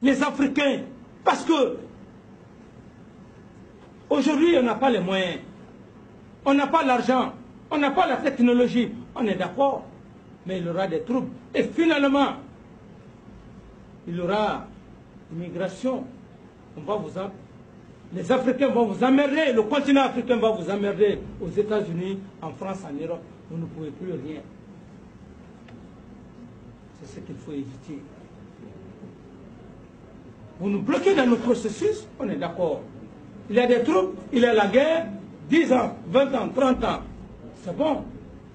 les Africains, parce que aujourd'hui on n'a pas les moyens, on n'a pas l'argent, on n'a pas la technologie, on est d'accord, mais il y aura des troubles. Et finalement, il y aura immigration. Les Africains vont vous emmerder, le continent africain va vous emmerder aux États-Unis, en France, en Europe. Vous ne pouvez plus rien. C'est ce qu'il faut éviter. Vous nous bloquez dans nos processus, on est d'accord. Il y a des troubles, il y a la guerre, 10 ans, 20 ans, 30 ans. C'est bon,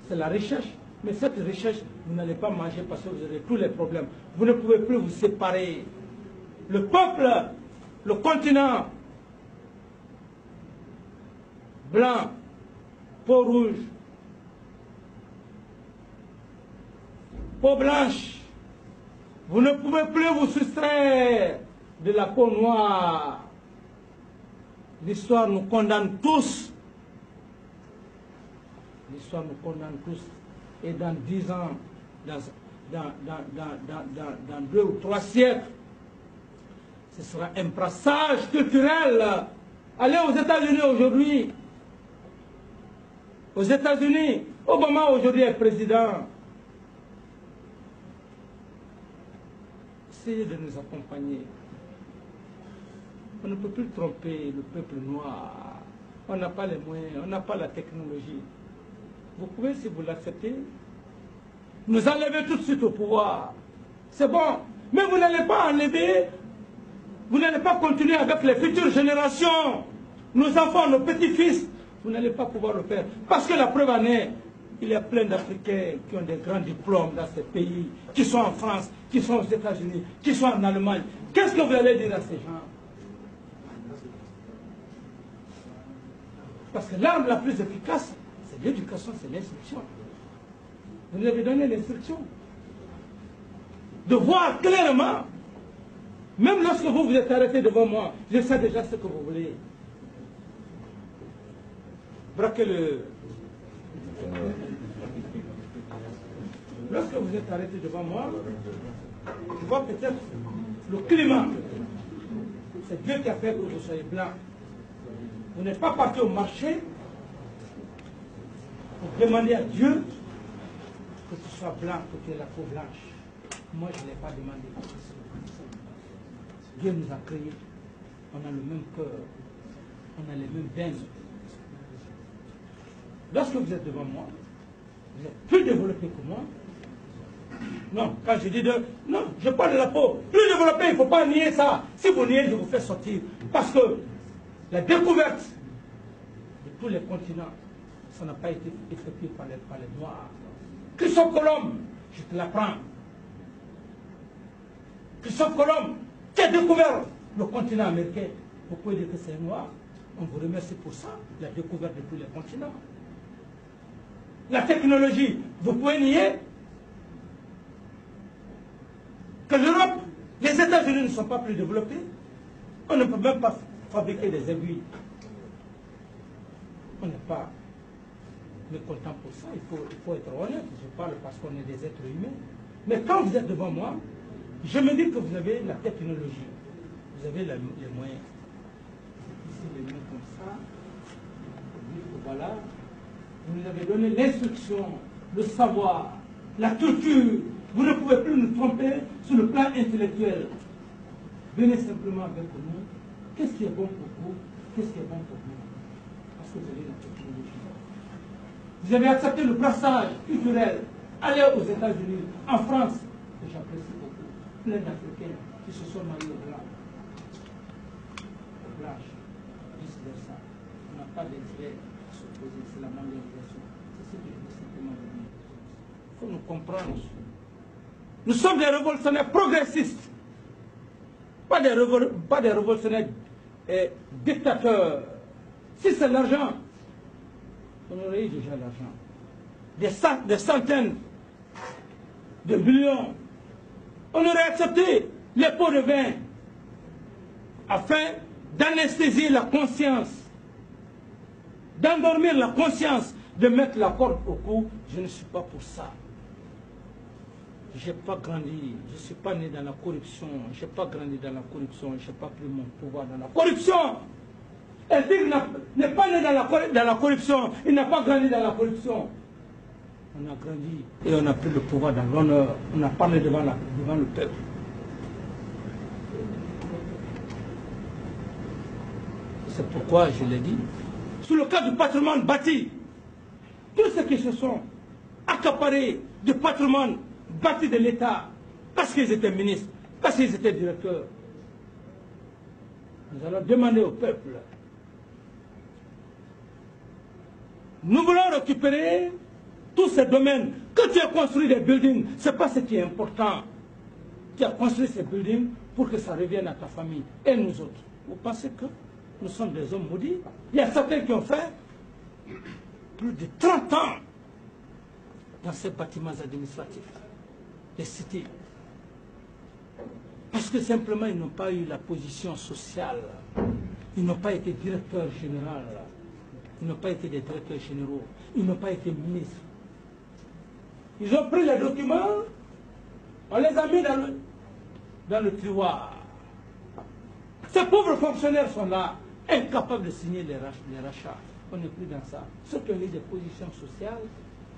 c'est la recherche. Mais cette recherche, vous n'allez pas manger parce que vous aurez tous les problèmes. Vous ne pouvez plus vous séparer. Le peuple, le continent, blanc, peau rouge, peau blanche, vous ne pouvez plus vous soustraire de la peau noire. L'histoire nous condamne tous. L'histoire nous condamne tous. Et dans 10 ans, dans 2 ou 3 siècles, ce sera un brassage culturel. Allez aux États-Unis aujourd'hui. Aux États-Unis, Obama aujourd'hui est président. Essayez de nous accompagner. On ne peut plus tromper le peuple noir. On n'a pas les moyens, on n'a pas la technologie. Vous pouvez, si vous l'acceptez, nous enlever tout de suite au pouvoir. C'est bon. Mais vous n'allez pas enlever, vous n'allez pas continuer avec les futures générations, nos enfants, nos petits-fils. Vous n'allez pas pouvoir le faire. Parce que la preuve en est, il y a plein d'Africains qui ont des grands diplômes dans ces pays, qui sont en France, qui sont aux États-Unis, qui sont en Allemagne. Qu'est-ce que vous allez dire à ces gens? Parce que l'arme la plus efficace, c'est l'éducation, c'est l'instruction. Vous nous avez donné l'instruction. De voir clairement, même lorsque vous vous êtes arrêté devant moi, je sais déjà ce que vous voulez. Braquez le... Lorsque vous êtes arrêté devant moi, je vois peut-être le climat. C'est Dieu qui a fait que vous soyez blanc. Vous n'êtes pas parti au marché pour demander à Dieu que tu sois blanc, que tu aies la peau blanche. Moi, je ne l'ai pas demandé. Dieu nous a créés. On a le même cœur. On a les mêmes veines. Lorsque vous êtes devant moi, vous êtes plus développé que moi. Non, quand je dis de... Non, je parle de la peau. Plus développé, il ne faut pas nier ça. Si vous niez, je vous fais sortir. Parce que la découverte de tous les continents, ça n'a pas été effectué par les Noirs. Christophe Colomb, je te l'apprends. Christophe Colomb, qui a découvert le continent américain. Vous pouvez dire que c'est noir. On vous remercie pour ça, la découverte de tous les continents. La technologie, vous pouvez nier que l'Europe, les États-Unis ne sont pas plus développés. On ne peut même pas fabriquer des aiguilles. On n'est pas mécontent pour ça, il faut être honnête. Je parle parce qu'on est des êtres humains. Mais quand vous êtes devant moi, je me dis que vous avez la technologie, vous avez les moyens. Ici, les mains comme ça, voilà. Vous nous avez donné l'instruction, le savoir, la culture. Vous ne pouvez plus nous tromper sur le plan intellectuel. Venez simplement avec nous. Qu'est-ce qui est bon pour vous? Qu'est-ce qui est bon pour vous? Parce que vous avez la technologie. Vous avez accepté le brassage culturel. Allez aux États-Unis, en France, que j'apprécie beaucoup. Plein d'Africains qui se sont mariés aux Blancs. Aux Blanches, vice-versa. On n'a pas d'intérêt à s'opposer, c'est la mondialisation. C'est ce que je veux simplement vous dire. Il faut nous comprendre. Nous sommes des révolutionnaires progressistes. Pas des révolutionnaires dictateurs. Si c'est l'argent, on aurait eu déjà l'argent. Des centaines de millions. On aurait accepté les pots de vin afin d'anesthésier la conscience, d'endormir la conscience, de mettre la corde au cou. Je ne suis pas pour ça. Je n'ai pas grandi, je ne suis pas né dans la corruption, je n'ai pas grandi dans la corruption, je n'ai pas pris mon pouvoir dans la corruption. Elle dit qu'il n'est pas né dans la corruption, il n'a pas grandi dans la corruption. On a grandi et on a pris le pouvoir dans l'honneur, on a parlé devant le peuple. C'est pourquoi je l'ai dit. Sur le cas du patrimoine bâti, tous ceux qui se sont accaparés du patrimoine bâti de l'État, parce qu'ils étaient ministres, parce qu'ils étaient directeurs, nous allons demander au peuple. Nous voulons récupérer tous ces domaines. Que tu as construit des buildings, ce n'est pas ce qui est important. Tu as construit ces buildings pour que ça revienne à ta famille et nous autres. Vous pensez que nous sommes des hommes maudits? Il y a certains qui ont fait plus de 30 ans dans ces bâtiments administratifs, des cités. Parce que simplement, ils n'ont pas eu la position sociale. Ils n'ont pas été directeurs généraux. Ils n'ont pas été des directeurs généraux. Ils n'ont pas été ministres. Ils ont pris les documents, on les a mis dans le tiroir. Ces pauvres fonctionnaires sont là, incapables de signer les rachats. On est plus dans ça. Ceux qui ont eu des positions sociales,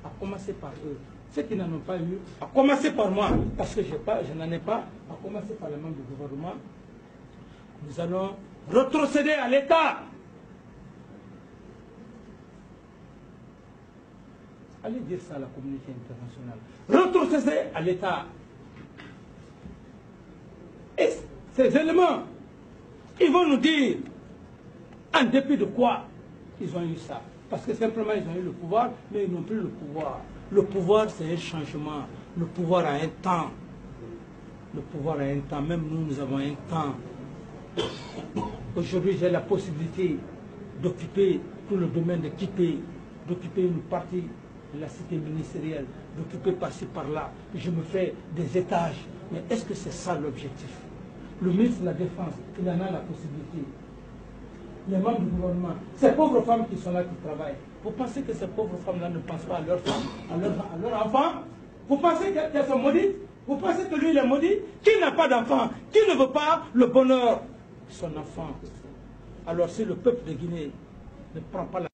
à commencer par eux. Ceux qui n'en ont pas eu, à commencer par moi, parce que je n'en ai pas, à commencer par les membres du gouvernement, nous allons retrocéder à l'État. Allez dire ça à la communauté internationale. Retrocéder à l'État. Et ces éléments, ils vont nous dire en dépit de quoi ils ont eu ça. Parce que simplement ils ont eu le pouvoir, mais ils n'ont plus le pouvoir. Le pouvoir, c'est un changement. Le pouvoir a un temps. Le pouvoir a un temps. Même nous avons un temps. Aujourd'hui, j'ai la possibilité d'occuper tout le domaine de quitter, d'occuper une partie de la cité ministérielle, d'occuper par-ci, par-là. Je me fais des étages. Mais est-ce que c'est ça l'objectif? Le ministre de la Défense, il en a la possibilité. Les membres du gouvernement, ces pauvres femmes qui sont là, qui travaillent, vous pensez que ces pauvres femmes-là ne pensent pas à leurs femmes, à leurs enfants? Vous pensez qu'elles sont maudites? Vous pensez que lui, il est maudit? Qui n'a pas d'enfant? Qui ne veut pas le bonheur de son enfant? Alors si le peuple de Guinée ne prend pas la